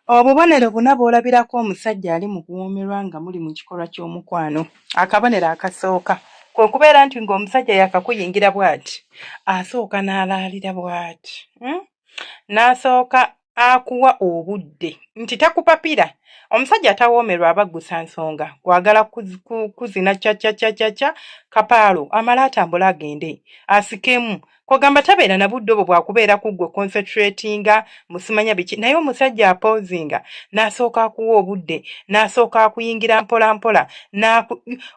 Obubonero buna bw'olabirako omusajja ali mu kuwoomerwa nga muli mu kikolwa ky'omukwano. Akabonero akasooka kwe kubeera nti ng'omusajja yakakuyingira bw'ati asooka n'alaalira bw'ati n'asooka akuwa obudde nti takupapira. Omusajja atawoomerwa abaggusa nsonga kwagala kuzina cya kapaalo amala atambula agende asikemu kwagamba tabeera na budde obwo bwakubeera kuggwe concentratinga musimanya biki naye omusajja apozinga n'asooka akuwa obudde n'asooka akuyingira mpola mpola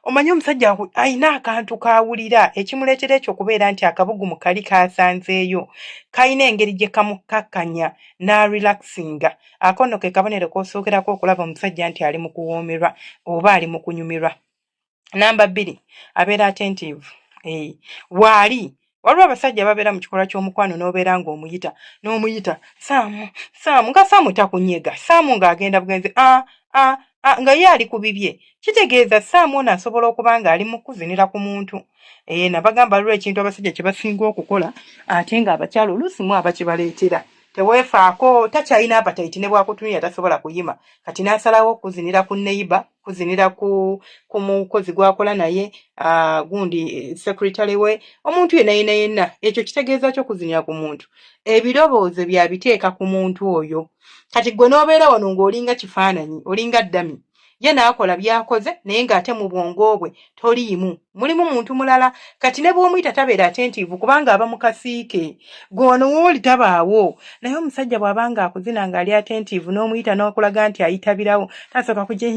omanyi omusajja ayina akantu kawulira ekimuleetera ekyo kubeera nti akabugumu kali kasanzeeyo kayina engeri gye kamukakkanya n'arelaxinga. Akono ke kabonero k'osookerako okulaba omusajja nti ali mu kuwoomerwa oba ali mu kunyumirwa. Namba 2 abeera attentive. Waali waliwo abasajja babeera mu kikolwa ky'omukwano n'obeera ng'omuyita Saamu nga Saamu takunyega Saamu ng'agenda bugenzi nga ye ali ku bibye kitegeeza Saamu ono asobola okuba nga ali mu kuzinira ku muntu. Nabagamba lwa ekintu abasajja kye basinga okukola ate ng'abakyalo oluusi mu abakibaleetera teweefaako takyalina apatayiti ne bwakutunira tasobola kuyima kati n'asalawo kuzinira ku neighbor kuzinira ku mukozi gwakola naye gundi secretary we omuntu yenna ekyo kitegeeza kyo kuzinira ku muntu ebirowoozo byabiteeka ku muntu oyo. Kati gwe n'obeera wano ng'olinga kifaananyi olinga ddami ye n'akola by'akoze naye ng'ate mu bwongo bwe toliimu mulimu muntu mulala kati ne bw'omuyita tabeera attentive kubanga aba mu kasiike gwe wano wooli tabaawo naye omusajja bw'abanga akuzina ng'ali attentive n'omuyita n'okulaga nti ayitabirawo tasooka kujja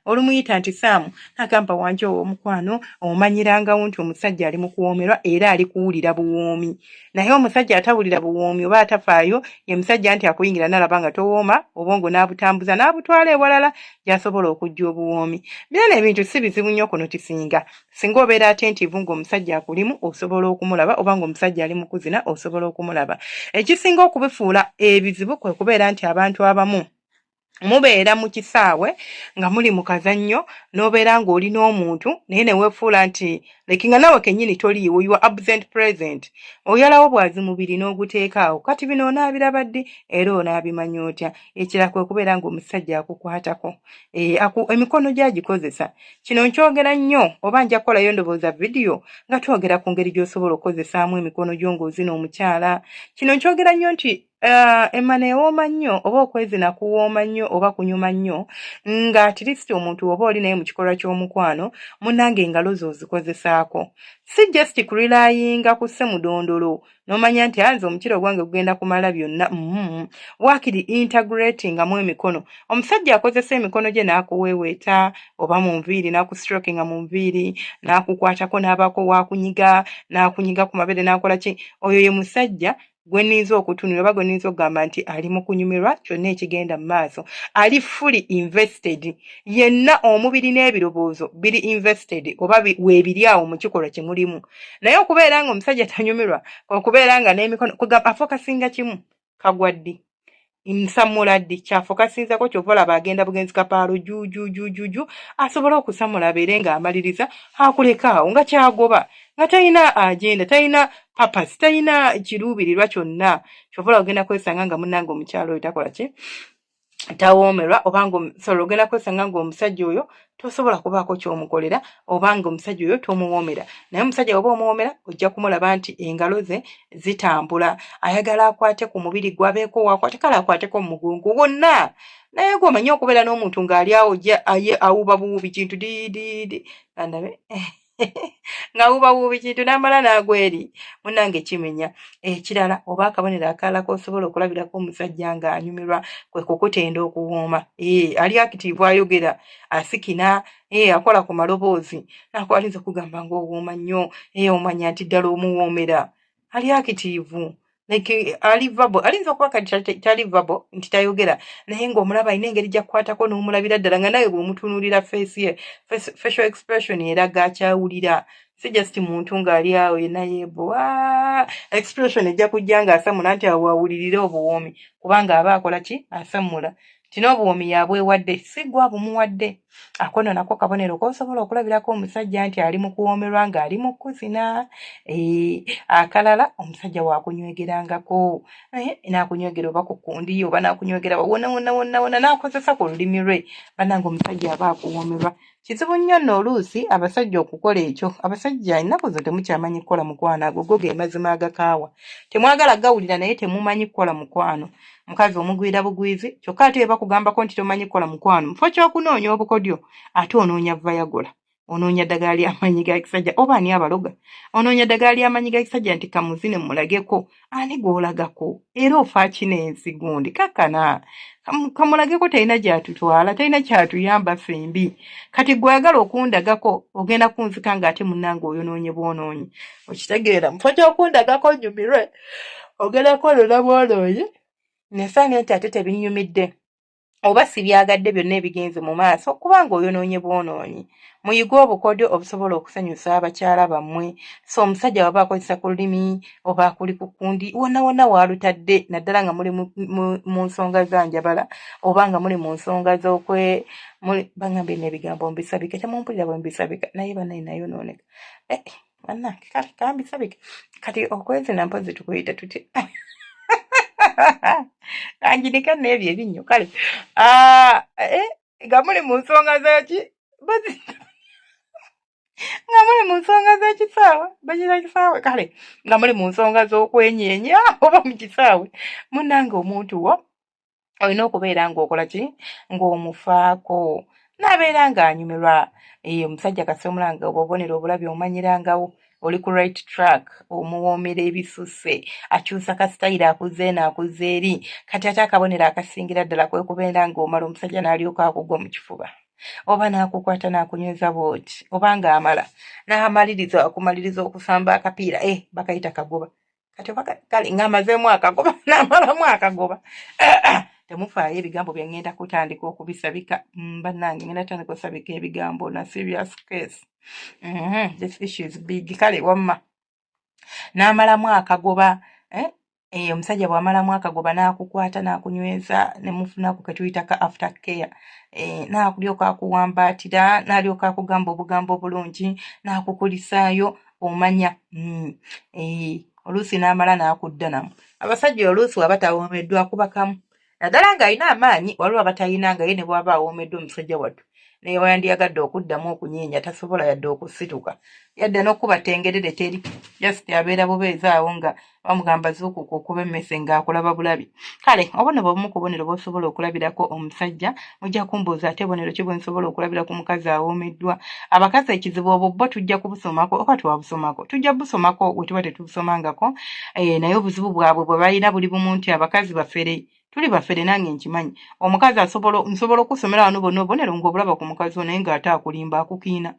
olumuyita nti Saamu n'agamba wanje ow'omukwano omanyirangawo nti omusajja ali mu kuwoomerwa era ali kuwulira buwoomi naye omusajja atawulira buwoomi oba atafaayo ye musajja nti akuyingira n'alaba nga towooma obwongo n'abutambuza n'abutwala ewalala gy'asobola okujja obuwoomi. Byonna ebintu si bizibu nnyo kuno tisinga singa obeera attentive ng'omusajja akulimu osobola okumulaba oba ng'omusajja ali mu kuzina osobola okumulaba. Ekisinga okubifuula ebizibu kwe kubeera nti abantu abamu mubeera mu kisaawe nga muli mu kazannyo n'obeera ng'olina omuntu naye ne weefuula nti lekinga nawe kennyini toliiwo you are absent present oyalawo bwazi mubiri n'oguteeka awo kati bino onaabiraba ddi era onaabimanya otya. Ekira kwe kubeera ng'omusajja akukwatako emikono gy'agikozesa. Kino nkyogera nnyo oba nja kukolayo ndowooza vidiyo nga twogera ku ngeri gy'osobola okukozesaamu emikono gyo ng'ozina omukyala. Kino nkyogera nnyo nti emmana ewooma nnyo oba okwezina kuwooma nnyo oba kunyuma nnyo nga at least omuntu oba oli naye mu kikolwa ky'omukwano munnange engalo zo ozikozesaako si just kulilayinga ku ssemudondolo n'omanya nti anze omukiro gwange gugenda kumala byonna waakiri integratingamu emikono. Omusajja akozesa emikono gye n'akuweeweeta oba mu nviiri n'akustrokinga mu nviiri n'akukwatako n'abaako waakunyiga n'akunyiga ku mabere n'akola ki oyo ye musajja gwe nninza okutunira oba gwe nninza okugamba nti ali mu kunyumirwa kyonna ekigenda mu maaso ali fully invested yenna omubiri n'ebirowoozo biri invested oba weebiri awo mu kikolwa kye mulimu. Naye okubeera nga omusajja tanyumirwa okubeera nga n'emikono afokasinga kimu kagwa ddi nsamula ddi kyafokasinzako kyova olaba agenda bugenzi kapaalo juujuujuujuuju asobole okusamula abeere ng'amaliriza akuleka awo nga kyagoba nga talina agenda talina papas talina kiruubirirwa kyonna kyova olaba ogenda kwesanga nga munnange omukyalo oyo takola ki tawoomerwa oba ogenda kwesanga ng'omusajja oyo tosobola kubaako ky'omukolera oba ng'omusajja oyo tomuwoomera. Naye omusajja oba omuwoomera ojja kumulaba nti engalo ze zitambula ayagala akwate ku mubiri gwabeeko waakwate kale akwateko mu mugongo wonna naye gw'omanyi okubeera n'omuntu ng'ali awo awuba buwubi kintu diidiidi andabe ng'awubabuubi kintu n'amala n'agweri munnange kimenya. Ekirala oba akabonero akalala k'osobola okulabirako omusajja ng'anyumirwa kwe kukutenda okuwooma ali active ayogera asikina akola ku maloboozi n'akwalinza okugamba ng'owooma nnyo omanya nti ddala omuwoomera ali active like ali verbal alinza okuba kati tali verbal nti tayogera naye ng'omulaba alina engeri gy'akukwatako n'omulabira ddala nga nawe bw'omutunuulira facial expression eraga akyawulira si just muntu ng'ali awo yenna yeebwa expression ejja kujja ng'asamula nti awo awulirire obuwoomi kubanga aba akola ki asamula. kino obuwomi yabwewadde si gwa bumuwadde. Akono nako kabonero k'osobola okulabirako omusajja nti ali mu kuwoomerwa ng'ali mu kuzina. Akalala omusajja waakunywegerangako n'akunywegera oba ku kundi oba n'akunywegera wonna n'akozesa ku lulimi lwe bannange omusajja aba akuwoomerwa. Kizibu nnyo nno oluusi abasajja okukola ekyo. Abasajja ennaku zo temukyamanyi kukola mukwano, ago go ge mazima agakaawa. Temwagala gawulira naye temumanyi kukola mukwano. Mukazi omugwira bugwizi kyokka ate bakugambako nti tomanyi kukola mukwano mufo ky'okunoonya obukodyo ate onoonya Viagra, onoonya ddagala ly'amaanyi ga kisajja oba ani abaloga, onoonya ddagala ly'amaanyi ga kisajja nti kamuzine mulageko. Ani gw'olagako era ofa kinensi gundi kakkana kamulageko talina gy'atutwala, talina kyatuyamba fembi. Kati gw'ayagala okundagako ogenda kunzika ng'ate munnange oyonoonye bwonoonyi. Okitegeera mufo ky'okundagako nnyumirwe ogenda kwolona bwonoonyi. Nesaanye nti ate tebinnyumidde oba si byagadde byonna ebigenze mu maaso kubanga oyonoonye bwonoonyi. Muyige obukodyo obusobola okusanyusa abakyala bammwe. So omusajja waba akozesa ku lulimi oba akuli ku kundi wonna waalutadde naddala nga muli mu nsonga za njabala oba nga muli mu nsonga bangambye n'ebigambo mbisabike temumpulira bwe mbisabika naye bannaye nayonooneka. Bannange kale kambisabike kati okwezina mpozi tukuyita tuti kanjirika n'ebyo ebinnyo kale nga muli mu nsonga zaki nga muli mu nsonga z'ekisaawe bakira kisaawe kale nga muli mu nsonga z'okwenyeenya oba mu kisaawe munnange omuntu wo olina okubeera ng'okola ki ng'omufaako n'abeera ng'anyumirwa. Omusajja kasomulanga obubonero obulabi omanyirangawo oli ku right track omuwoomera ebisusse akyusa kasitayira akuze n'akuze eri kati ate akabonero akasingira ddala kwe kubeera ng'omala omusajja n'alyoka akugwa mu kifuba oba n'akukwata n'akunyweza bwoti oba ng'amala n'amaliriza akumaliriza okusamba akapiira bakayita kagoba kati oba kale ng'amazeemu akagoba n'amalamu akagoba. Temufaayo ebigambo bye ngenda kutandika okubisabika bannange ngenda tandika osabika ebigambo na serious case. This issue is big kale wamma n'amalamu akagoba omusajja bw'amalamu akagoba n'akukwata n'akunyweza ne mufunaku ke tuyita ka after care n'akulyoka akuwambaatira n'alyoka akugamba obugambo obulungi n'akukulisaayo omanya oluusi n'amala n'akudda namu. Abasajja oluusi waba tawoomeddwa akubakamu naddala ng'alina amaanyi waliwo abatayina nga ye ne bw'aba awoomeddwa omusajja wattu naye wandiyagadde okuddamu okunyeenya tasobola yadde okusituka yadde n'okkuba tengerere teri just abeera bubeezi awo nga bamugamba zuukuka okuba emmese ng'akulaba bulabi. Kale obuno bwe bumu ku bubonero bw'osobola okulabirako omusajja mujja kumbuuza ate bubonero ki bwe nsobola okulabira ku mukazi awoomeddwa. Abakazi ekizibu obwo bo tujja kubusomako oba twabusomako tujja busomako bwe tuba tetubusomangako naye obuzibu bwabwe bwe balina buli bumu nti abakazi bafere tuli bafere nange nkimanyi omukazi nsobola okusomera wano bonna obubonero ng'obulaba ku mukazi naye ng'ate akulimba akukiina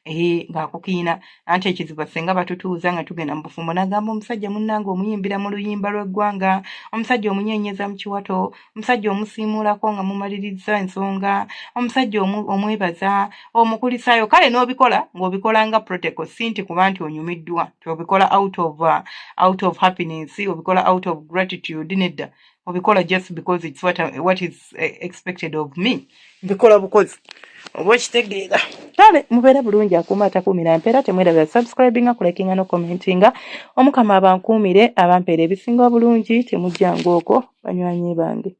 ng'akukiina anti ekizibu singa batutuuza nga tugenda mu bufumbo n'agamba omusajja munnange omuyimbira mu luyimba lw'eggwanga omusajja omunyeenyeza mu kiwato omusajja omusiimuulako nga mumaliriza ensonga omusajja omwebaza omukulisaayo kale n'obikola ng'obikola nga protocol si nti kuba nti onyumiddwa tobikola out of happiness obikola out of gratitude nedda obikola just because it's what is expected of me mbikola bukozi oba okitegeera. Kale mubeera bulungi akuuma atakuumira mpeera temwerabira subscribinga kulikinga no commentinga omukama abankuumire abampeera ebisinga obulungi temujjanga okwo banywanyi bange.